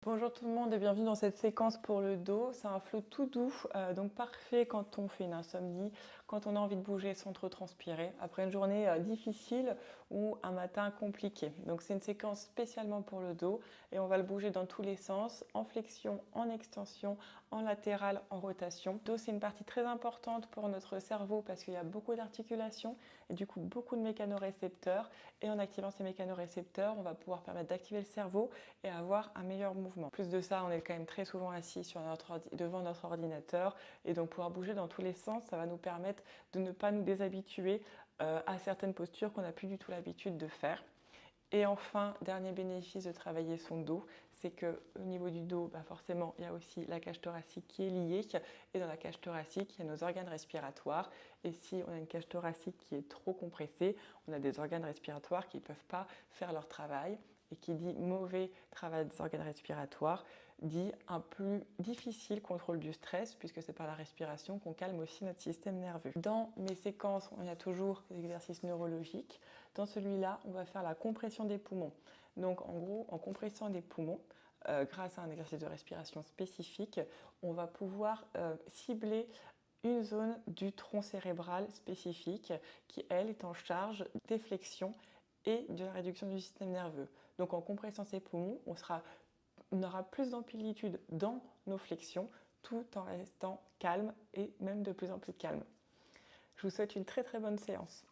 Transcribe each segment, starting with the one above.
Bonjour tout le monde et bienvenue dans cette séquence pour le dos. C'est un flow tout doux, donc parfait quand on fait une insomnie, quand on a envie de bouger sans trop transpirer, après une journée difficile ou un matin compliqué. Donc c'est une séquence spécialement pour le dos et on va le bouger dans tous les sens, en flexion, en extension, en latéral, en rotation. Le dos, c'est une partie très importante pour notre cerveau parce qu'il y a beaucoup d'articulations et du coup beaucoup de mécanorécepteurs. Et en activant ces mécanorécepteurs, on va pouvoir permettre d'activer le cerveau et avoir un meilleur mouvement. En plus de ça, on est quand même très souvent assis devant notre ordinateur et donc pouvoir bouger dans tous les sens, ça va nous permettre de ne pas nous déshabituer à certaines postures qu'on n'a plus du tout l'habitude de faire. Et enfin, dernier bénéfice de travailler son dos, c'est qu'au niveau du dos, forcément, il y a aussi la cage thoracique qui est liée. Et dans la cage thoracique, il y a nos organes respiratoires. Et si on a une cage thoracique qui est trop compressée, on a des organes respiratoires qui ne peuvent pas faire leur travail. Et qui dit mauvais travail des organes respiratoires, dit un plus difficile contrôle du stress, puisque c'est par la respiration qu'on calme aussi notre système nerveux. Dans mes séquences, il y a toujours des exercices neurologiques. Dans celui-là, on va faire la compression des poumons. Donc en gros, en compressant des poumons, grâce à un exercice de respiration spécifique, on va pouvoir cibler une zone du tronc cérébral spécifique qui, elle, est en charge des flexions et de la réduction du système nerveux. Donc en compressant ces poumons, on aura plus d'amplitude dans nos flexions tout en restant calme et même de plus en plus calme. Je vous souhaite une très très bonne séance.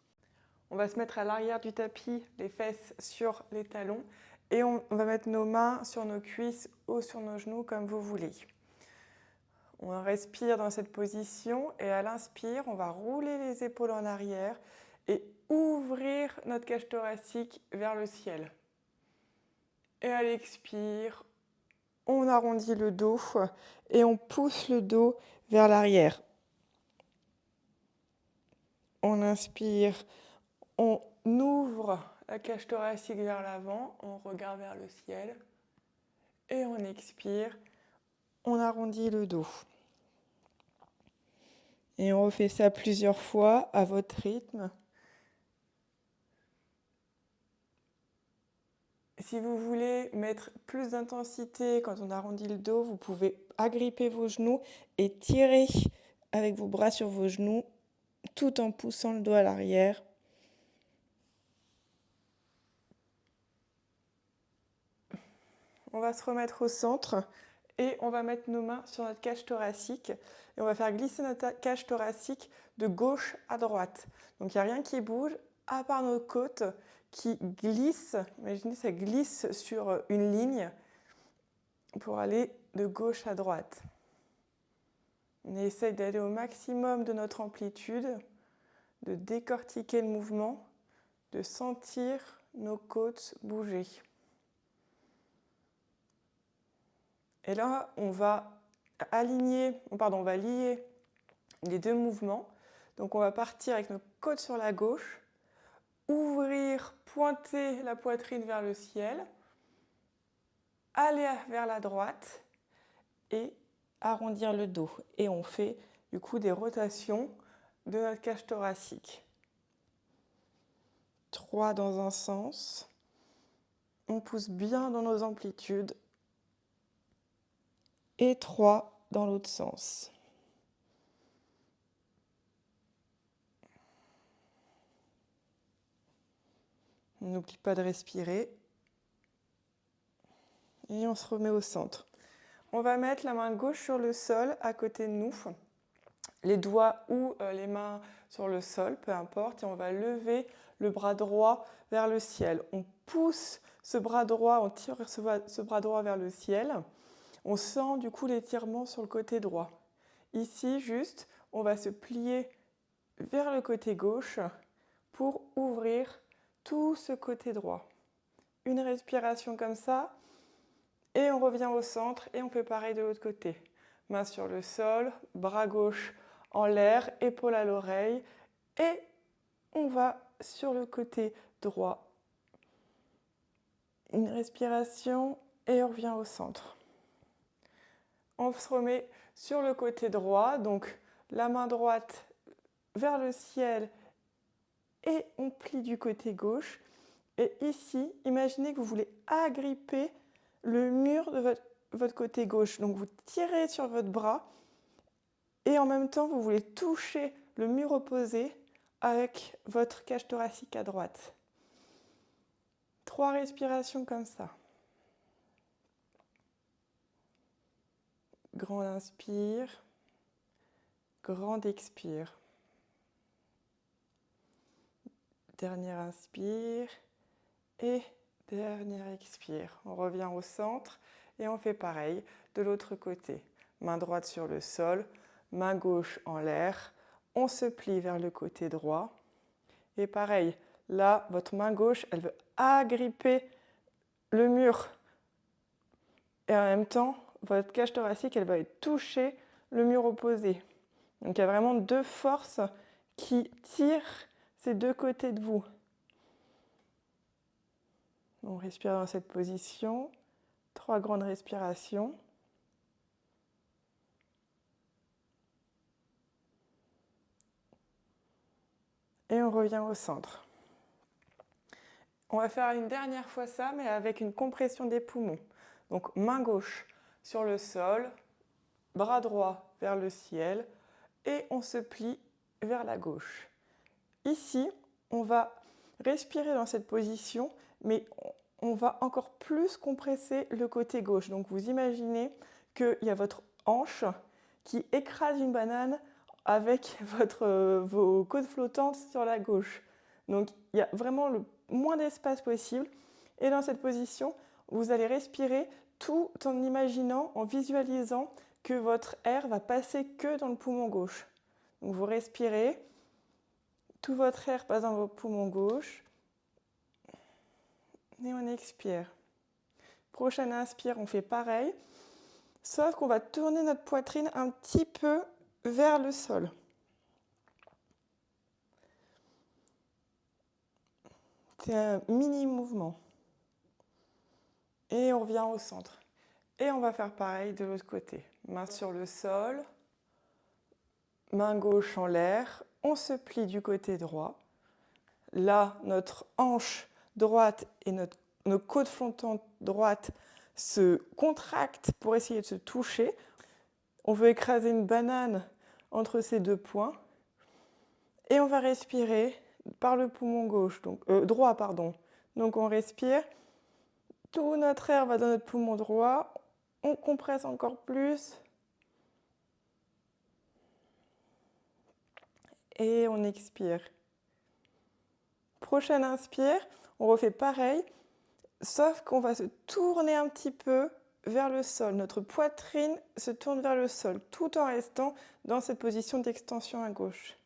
On va se mettre à l'arrière du tapis, les fesses sur les talons et on va mettre nos mains sur nos cuisses ou sur nos genoux comme vous voulez. On respire dans cette position et à l'inspire, on va rouler les épaules en arrière et ouvrir notre cage thoracique vers le ciel. Et à l'expire, on arrondit le dos et on pousse le dos vers l'arrière. On inspire, on ouvre la cage thoracique vers l'avant, on regarde vers le ciel. Et on expire, on arrondit le dos. Et on refait ça plusieurs fois à votre rythme. Si vous voulez mettre plus d'intensité quand on arrondit le dos, vous pouvez agripper vos genoux et tirer avec vos bras sur vos genoux tout en poussant le dos à l'arrière. On va se remettre au centre et on va mettre nos mains sur notre cage thoracique et on va faire glisser notre cage thoracique de gauche à droite. Donc il n'y a rien qui bouge à part nos côtes qui glissent. Imaginez, ça glisse sur une ligne pour aller de gauche à droite. On essaye d'aller au maximum de notre amplitude, de décortiquer le mouvement, de sentir nos côtes bouger. Et là, on va lier les deux mouvements. Donc on va partir avec nos côtes sur la gauche, ouvrir, pointer la poitrine vers le ciel, aller vers la droite et arrondir le dos. Et on fait du coup des rotations de notre cage thoracique. 3 dans un sens. On pousse bien dans nos amplitudes. Et 3 dans l'autre sens. On n'oublie pas de respirer. Et on se remet au centre. On va mettre la main gauche sur le sol à côté de nous, les doigts ou les mains sur le sol, peu importe, et on va lever le bras droit vers le ciel. On pousse ce bras droit, on tire ce bras droit vers le ciel. On sent du coup l'étirement sur le côté droit. Ici, juste, on va se plier vers le côté gauche pour ouvrir tout ce côté droit. Une respiration comme ça. Et on revient au centre et on fait pareil de l'autre côté. Main sur le sol, bras gauche en l'air, épaule à l'oreille. Et on va sur le côté droit. Une respiration et on revient au centre. On se remet sur le côté droit, donc la main droite vers le ciel et on plie du côté gauche. Et ici, imaginez que vous voulez agripper le mur de votre côté gauche. Donc vous tirez sur votre bras et en même temps, vous voulez toucher le mur opposé avec votre cage thoracique à droite. 3 respirations comme ça. Grand inspire, grand expire. Dernier inspire et dernier expire. On revient au centre et on fait pareil de l'autre côté. Main droite sur le sol, main gauche en l'air. On se plie vers le côté droit. Et pareil, là, votre main gauche, elle veut agripper le mur. Et en même temps, votre cage thoracique, elle va toucher le mur opposé. Donc il y a vraiment 2 forces qui tirent ces 2 côtés de vous. On respire dans cette position. 3 grandes respirations. Et on revient au centre. On va faire une dernière fois ça, mais avec une compression des poumons. Donc main gauche sur le sol, bras droit vers le ciel et on se plie vers la gauche. Ici, on va respirer dans cette position, mais on va encore plus compresser le côté gauche. Donc vous imaginez qu'il y a votre hanche qui écrase une banane avec vos côtes flottantes sur la gauche. Donc il y a vraiment le moins d'espace possible. Et dans cette position, vous allez respirer tout en imaginant, en visualisant que votre air va passer que dans le poumon gauche. Donc vous respirez, tout votre air passe dans vos poumons gauche. Et on expire. Prochaine inspire, on fait pareil, sauf qu'on va tourner notre poitrine un petit peu vers le sol. C'est un mini mouvement. Et on revient au centre. Et on va faire pareil de l'autre côté. Main sur le sol, main gauche en l'air, on se plie du côté droit. Là, notre hanche droite et nos côtes flottantes droites se contractent pour essayer de se toucher. On veut écraser une banane entre ces 2 points. Et on va respirer par le poumon gauche, droit. Donc on respire, tout notre air va dans notre poumon droit, on compresse encore plus. Et on expire. Prochaine inspire, on refait pareil, sauf qu'on va se tourner un petit peu vers le sol. Notre poitrine se tourne vers le sol, tout en restant dans cette position d'extension à gauche.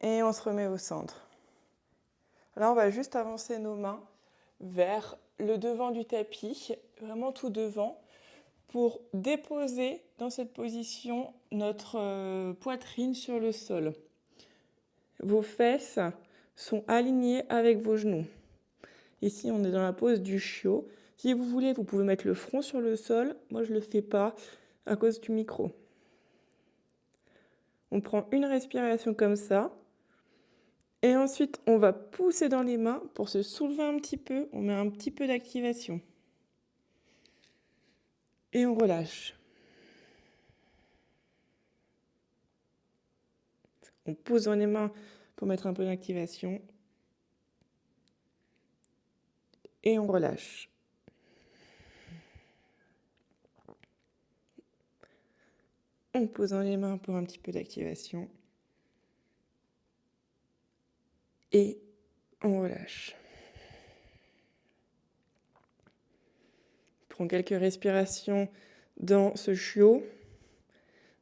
Et on se remet au centre. Là, on va juste avancer nos mains vers le devant du tapis, vraiment tout devant, pour déposer dans cette position notre poitrine sur le sol. Vos fesses sont alignées avec vos genoux. Ici, on est dans la pose du chiot. Si vous voulez, vous pouvez mettre le front sur le sol. Moi, je ne le fais pas à cause du micro. On prend une respiration comme ça. Et ensuite, on va pousser dans les mains pour se soulever un petit peu. On met un petit peu d'activation. Et on relâche. On pousse dans les mains pour mettre un peu d'activation. Et on relâche. On pose dans les mains pour un petit peu d'activation. Et on relâche. Prends quelques respirations dans ce chiot.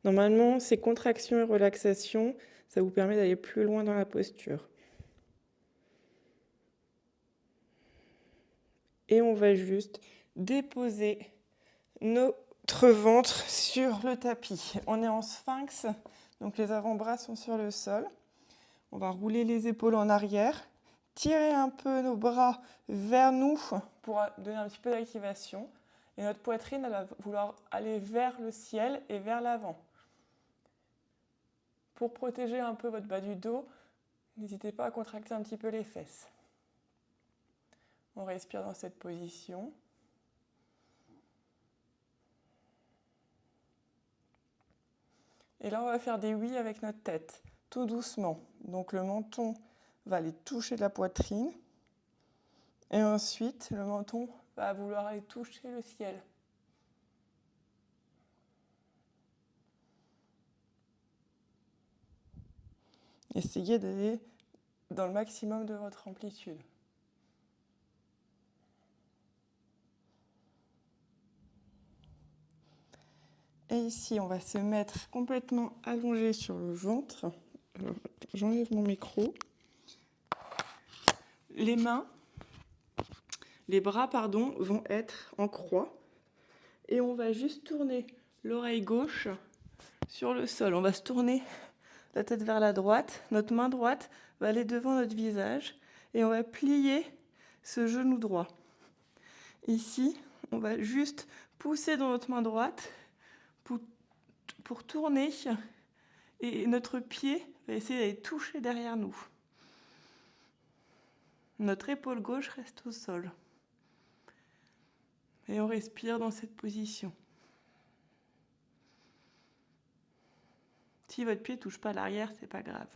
Normalement, ces contractions et relaxations, ça vous permet d'aller plus loin dans la posture. Et on va juste déposer notre ventre sur le tapis. On est en sphinx, donc les avant-bras sont sur le sol. On va rouler les épaules en arrière, tirer un peu nos bras vers nous pour donner un petit peu d'activation. Et notre poitrine, elle va vouloir aller vers le ciel et vers l'avant. Pour protéger un peu votre bas du dos, n'hésitez pas à contracter un petit peu les fesses. On respire dans cette position. Et là, on va faire des oui avec notre tête, tout doucement. Donc le menton va aller toucher la poitrine. Et ensuite, le menton va vouloir aller toucher le ciel. Essayez d'aller dans le maximum de votre amplitude. Et ici, on va se mettre complètement allongé sur le ventre. J'enlève mon micro. Les bras, vont être en croix. Et on va juste tourner l'oreille gauche sur le sol. On va se tourner la tête vers la droite. Notre main droite va aller devant notre visage. Et on va plier ce genou droit. Ici, on va juste pousser dans notre main droite pour tourner. Et notre pied va essayer d'aller toucher derrière nous. Notre épaule gauche reste au sol. Et on respire dans cette position. Si votre pied ne touche pas l'arrière, c'est pas grave.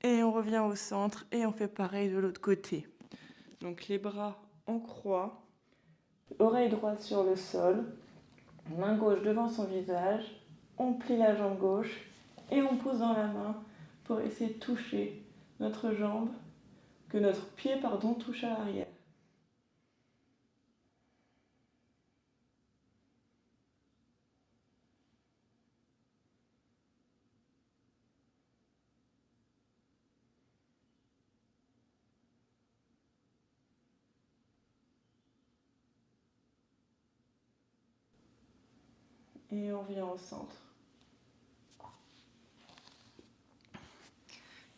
Et on revient au centre et on fait pareil de l'autre côté. Donc les bras en croix, oreille droite sur le sol, main gauche devant son visage, on plie la jambe gauche et on pousse dans la main pour essayer de toucher notre jambe, que notre pied touche à l'arrière. Et on revient au centre.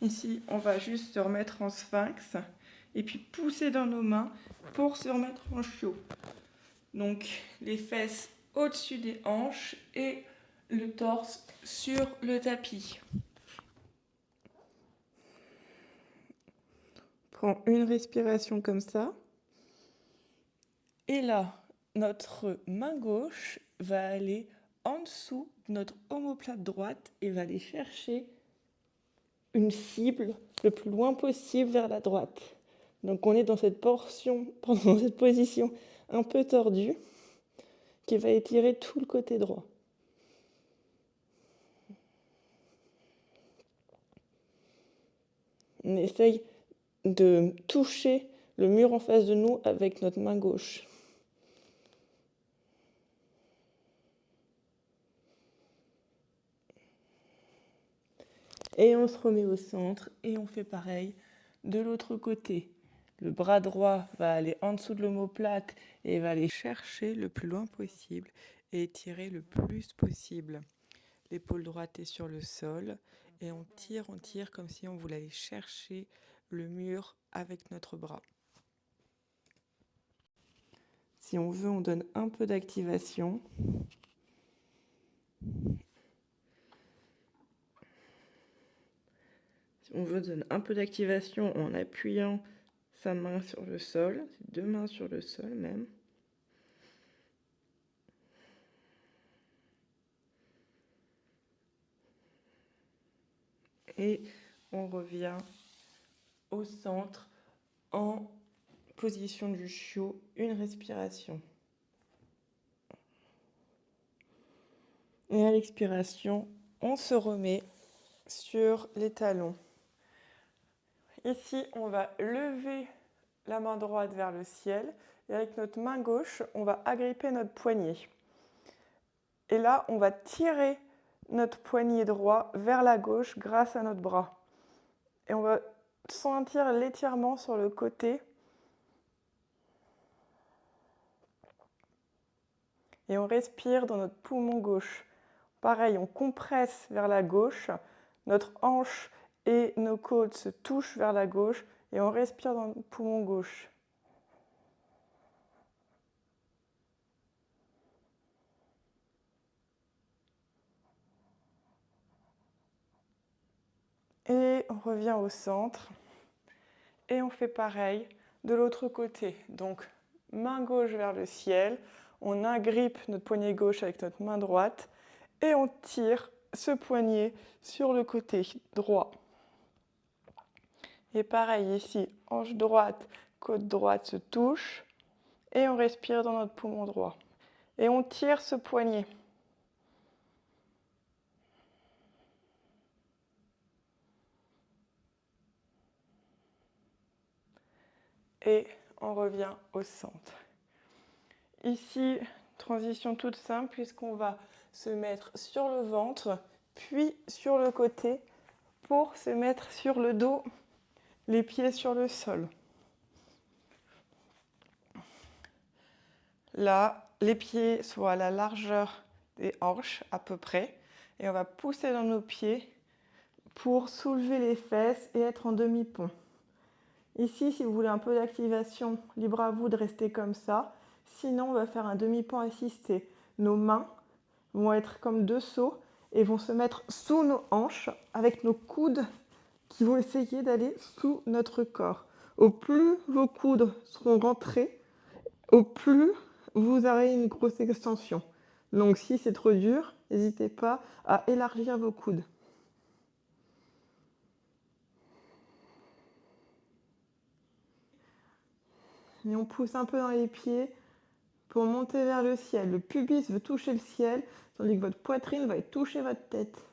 Ici, on va juste se remettre en sphinx et puis pousser dans nos mains pour se remettre en chiot. Donc, les fesses au-dessus des hanches et le torse sur le tapis. Prends une respiration comme ça. Et là, notre main gauche va aller en dessous de notre omoplate droite et va aller chercher une cible le plus loin possible vers la droite. Donc on est dans cette position un peu tordue qui va étirer tout le côté droit. On essaye de toucher le mur en face de nous avec notre main gauche. Et on se remet au centre et on fait pareil de l'autre côté. Le bras droit va aller en dessous de l'omoplate et va aller chercher le plus loin possible et étirer le plus possible. L'épaule droite est sur le sol et on tire comme si on voulait aller chercher le mur avec notre bras. Si on veut, on donne un peu d'activation. On veut donner un peu d'activation en appuyant sa main sur le sol, deux mains sur le sol même. Et on revient au centre en position du chiot, une respiration. Et à l'expiration, on se remet sur les talons. Ici, on va lever la main droite vers le ciel et avec notre main gauche, on va agripper notre poignet. Et là, on va tirer notre poignet droit vers la gauche grâce à notre bras. Et on va sentir l'étirement sur le côté. Et on respire dans notre poumon gauche. Pareil, on compresse vers la gauche, notre hanche et nos côtes se touchent vers la gauche et on respire dans le poumon gauche. on revient au centre. Et on fait pareil de l'autre côté. Donc, main gauche vers le ciel. On agrippe notre poignet gauche avec notre main droite. Et on tire ce poignet sur le côté droit. Et pareil ici, hanche droite, côte droite se touche. Et on respire dans notre poumon droit. Et on tire ce poignet. Et on revient au centre. Ici, transition toute simple puisqu'on va se mettre sur le ventre, puis sur le côté pour se mettre sur le dos, les pieds sur le sol. Là, les pieds sont à la largeur des hanches à peu près et on va pousser dans nos pieds pour soulever les fesses et être en demi-pont. Ici, si vous voulez un peu d'activation, libre à vous de rester comme ça. Sinon, on va faire un demi-pont assisté. Nos mains vont être comme deux seaux et vont se mettre sous nos hanches avec nos coudes qui vont essayer d'aller sous notre corps. Au plus vos coudes seront rentrés, au plus vous aurez une grosse extension. Donc si c'est trop dur, n'hésitez pas à élargir vos coudes. Et on pousse un peu dans les pieds pour monter vers le ciel. Le pubis veut toucher le ciel, tandis que votre poitrine va toucher votre tête.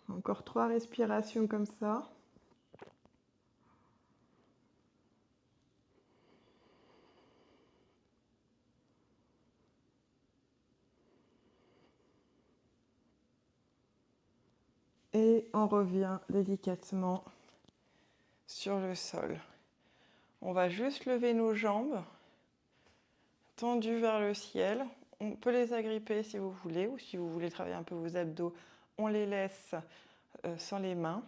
Encore 3 respirations comme ça. Et on revient délicatement sur le sol. On va juste lever nos jambes, tendues vers le ciel. On peut les agripper si vous voulez, ou si vous voulez travailler un peu vos abdos, on les laisse sans les mains.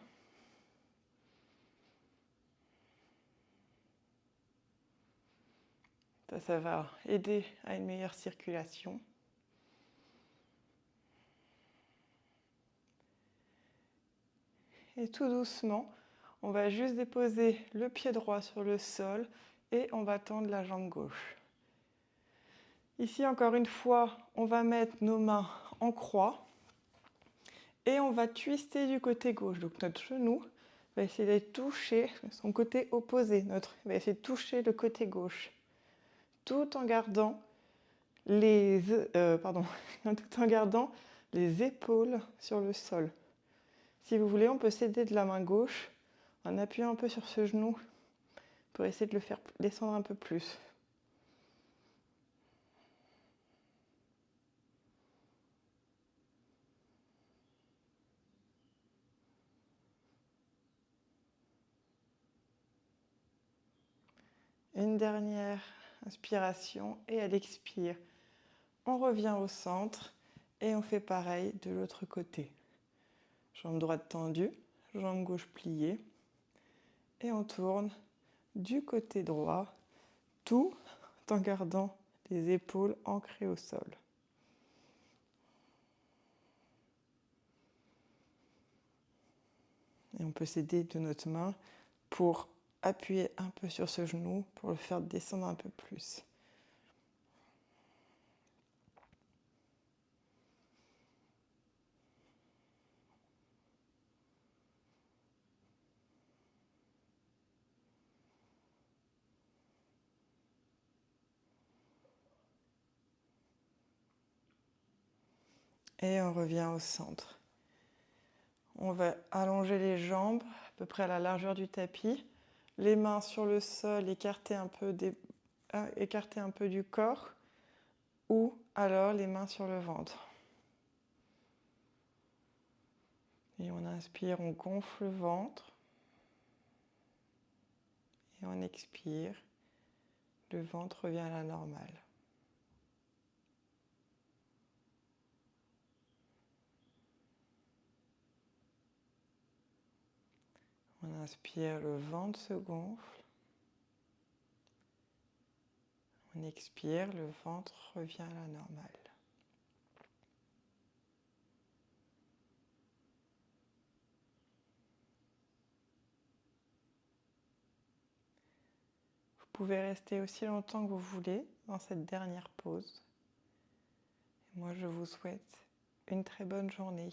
Ça va aider à une meilleure circulation. Et tout doucement, on va juste déposer le pied droit sur le sol et on va tendre la jambe gauche. Ici, encore une fois, on va mettre nos mains en croix et on va twister du côté gauche. Donc notre genou va essayer de toucher son côté opposé. Il va essayer de toucher le côté gauche, tout en gardant tout en gardant les épaules sur le sol. Si vous voulez, on peut s'aider de la main gauche en appuyant un peu sur ce genou pour essayer de le faire descendre un peu plus. Une dernière inspiration et elle expire. On revient au centre et on fait pareil de l'autre côté. Jambe droite tendue, jambe gauche pliée et on tourne du côté droit, tout en gardant les épaules ancrées au sol. Et on peut s'aider de notre main pour appuyer un peu sur ce genou pour le faire descendre un peu plus. Et on revient au centre. On va allonger les jambes à peu près à la largeur du tapis. Les mains sur le sol, écarter un peu du corps. Ou alors les mains sur le ventre. Et on inspire, on gonfle le ventre. Et on expire, le ventre revient à la normale. On inspire, le ventre se gonfle. On expire, le ventre revient à la normale. pouvez rester aussi longtemps que vous voulez dans cette dernière pause. Et moi, je vous souhaite une très bonne journée.